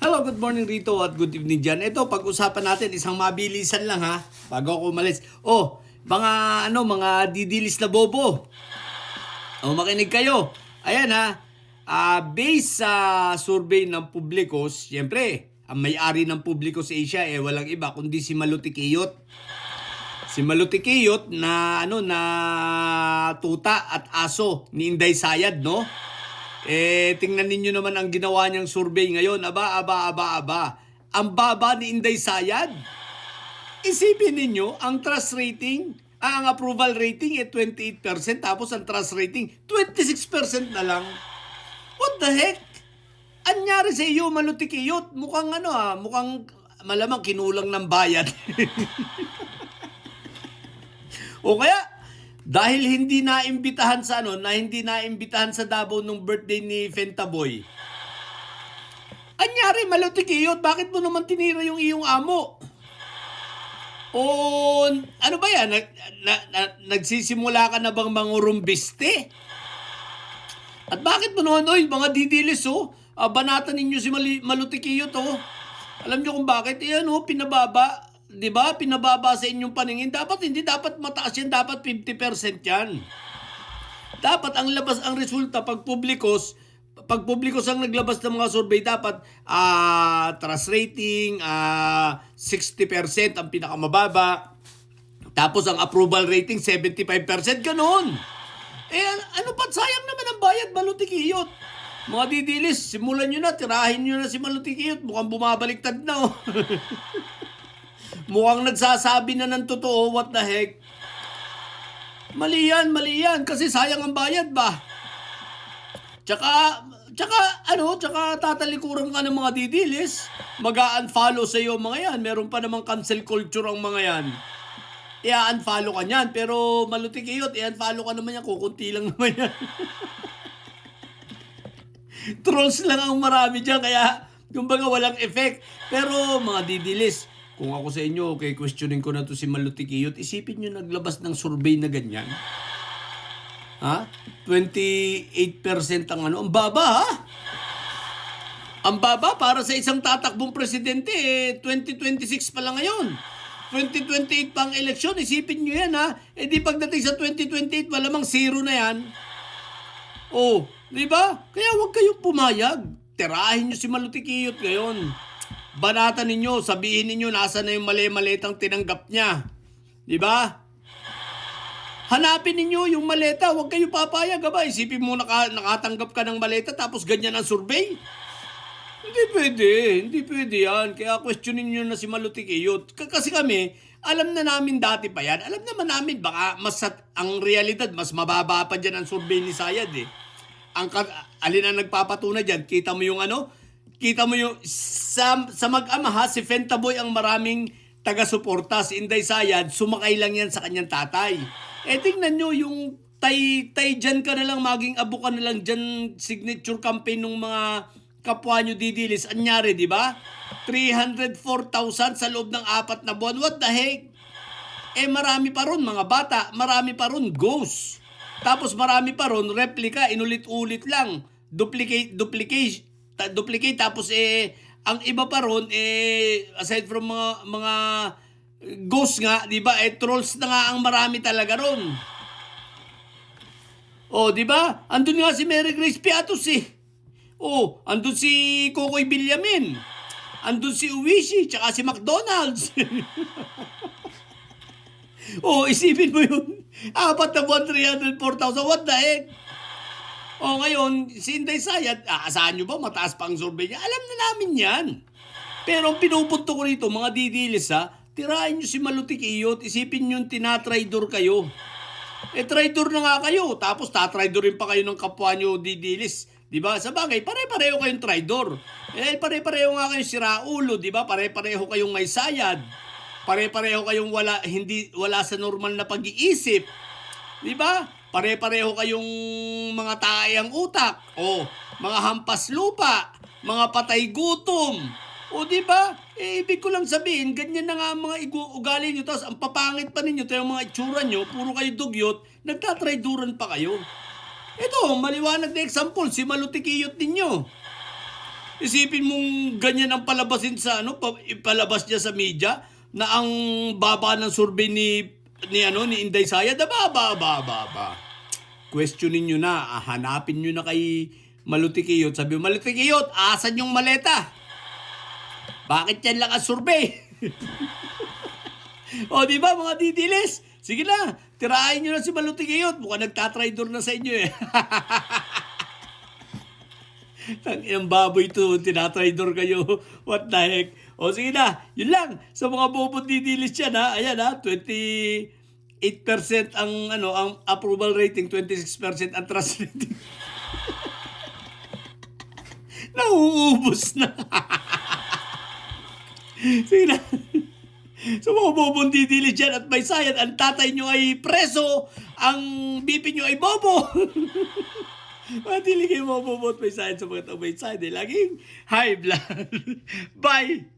Hello, good morning Rito at good evening dyan. Ito, pag-usapan natin, isang mabilisan lang ha, bago ako umalis. Mga didilis na bobo. Makinig kayo. Ayan ha, based sa survey ng Publicos, siyempre, ang may-ari ng Publicos Asia, walang iba, kundi si Maluti Quiyot. Si Maluti Quiyot na tuta at aso ni Inday Sayad, no? Tingnan ninyo naman ang ginawa niyang survey ngayon. Aba. Ang baba ni Inday Sayad. Isipin ninyo, ang trust rating, ang approval rating 28%, tapos ang trust rating 26% na lang. What the heck? Anyari sa iyo, Maluti Quiyot? Mukhang mukhang malamang kinulang ng bayad. O kaya, dahil hindi naimbitahan sa Davao nung birthday ni Fentaboy. Anyari, Maluti Quiyot, bakit mo naman tinira yung iyong amo? O ano ba yan? Nagsisimula ka na bang mangurumbiste? At bakit mo naman, mga didilis, banatan ninyo si Maluti Quiyot, Alam nyo kung bakit? Pinababa. Diba? Pinababa sa inyong paningin. Hindi dapat mataas yan. Dapat 50% yan. Dapat ang resulta pag publikos ang naglabas ng mga survey, dapat trust rating 60% ang pinakamababa. Tapos ang approval rating 75%. Ganon. Ano pa? Sayang naman ang bayad, Maluti Quiyot. Mga didilis, simulan nyo na. Tirahin nyo na si Maluti Quiyot. Mukhang bumabaliktad na. Mukhang nagsasabi na ng totoo, what the heck? Mali yan, kasi sayang ang bayad ba? Tsaka tatalikuran ka ng mga didilis, mag-unfollow sa iyo mga yan, meron pa namang cancel culture ang mga yan. I-unfollow ka niyan, pero Maluti Quiyot, i-unfollow ka naman yan, kukunti lang naman yan. Trolls lang ang marami dyan, kaya kumbaga walang effect. Pero mga didilis, kung ako sa inyo, questioning ko na to si Maluti Quiyot, isipin nyo naglabas ng survey na ganyan. 28% ang ang baba Ang baba para sa isang tatakbong presidente, 2026 pa lang ngayon. 2028 pa ang eleksyon, isipin nyo yan di pagdating sa 2028, malamang zero na yan. Di ba? Kaya huwag kayong pumayag. Tirahin nyo si Maluti Quiyot ngayon. Banatan ninyo, sabihin ninyo nasa na yung mali-malitang tinanggap niya. Di ba? Hanapin ninyo yung maleta, huwag kayo papayag. Isipin mo nakatanggap ka ng maleta tapos ganyan ang survey. Hindi pwede yan. Kaya questionin nyo na si Maluti Quiyot. Kasi kami, alam na namin dati pa yan. Alam naman namin, baka ang realidad, mas mababa pa dyan ang survey ni Sayad Alin ang nagpapatunay dyan? Kita mo yung sa mag-ama si Fentaboy ang maraming taga-suporta. Si Inday Sayad, sumakay lang yan sa kanyang tatay. Tingnan nyo yung tay dyan ka na lang, maging abo ka na lang dyan, signature campaign ng mga kapwa nyo didilis. Anyari, di ba? 304,000 sa loob ng 4 na buwan. What the heck? Marami pa ron mga bata, marami pa ron ghost. Tapos marami pa ron replica, inulit-ulit lang. Duplicate, tapos ang iba pa ron aside from mga ghosts nga, 'di ba? Trolls na nga ang marami talaga ron. 'di ba? Andun nga si Mary Grace Piatos andun si Kokoy Villamin. Andun si Uwishi, tsaka si McDonald's. Isipin mo yun. 4 na buwan, 304,000. What the heck? Ngayon, si Inday Sayad, asahan nyo ba mataas pa ang survey niya? Alam na namin yan. Pero ang pinupunto ko rito, mga didilis tirahin nyo si Maluti Quiyot, isipin nyo tinatraidor kayo. Traidor na nga kayo, tapos tatraidorin pa kayo ng kapwa nyo didilis. Diba? Sa bagay, pare-pareho kayong traidor. Pare-pareho nga kayong siraulo, diba? Pare-pareho kayong may sayad. Pare-pareho kayong wala sa normal na pag-iisip. Diba? Pare-pareho kayong mga taayang utak, mga hampas lupa, mga patay gutom. Di ba? Ibig ko lang sabihin, ganyan na nga ang mga ugali nyo. Tapos ang papangit pa ninyo, tayo mga itsura nyo, puro kayo dugyot, nagtatrayduran pa kayo. Ito, maliwanag na example, si Maluti Quiyot ninyo. Isipin mong ganyan ang palabasin sa ipalabas niya sa media na ang baba ng survey ni Inday Sayad. Ba. Questionin nyo na, hanapin nyo na kay Malutikiyot. Sabi mo, Malutikiyot, asan yung maleta? Bakit yan lang ang survey? O, di ba mga didilis? Sige na, tirahin nyo na si Malutikiyot. Mukhang nagtatraidor na sa inyo eh. Ang baboy to, tinatraidor kayo. What the heck? O sige na, yun lang. Sa mga bobot didilis yan ha. Ayan ha, 28% ang approval rating, 26% ang trust rating. Nauubos na. Sige na. Sa mga bobong didilis dyan at may sayad, ang tatay nyo ay preso, ang bibi nyo ay bobo. Matili kayo mga bobo at may sayad sa mga may sayad. Laging high blood. Bye!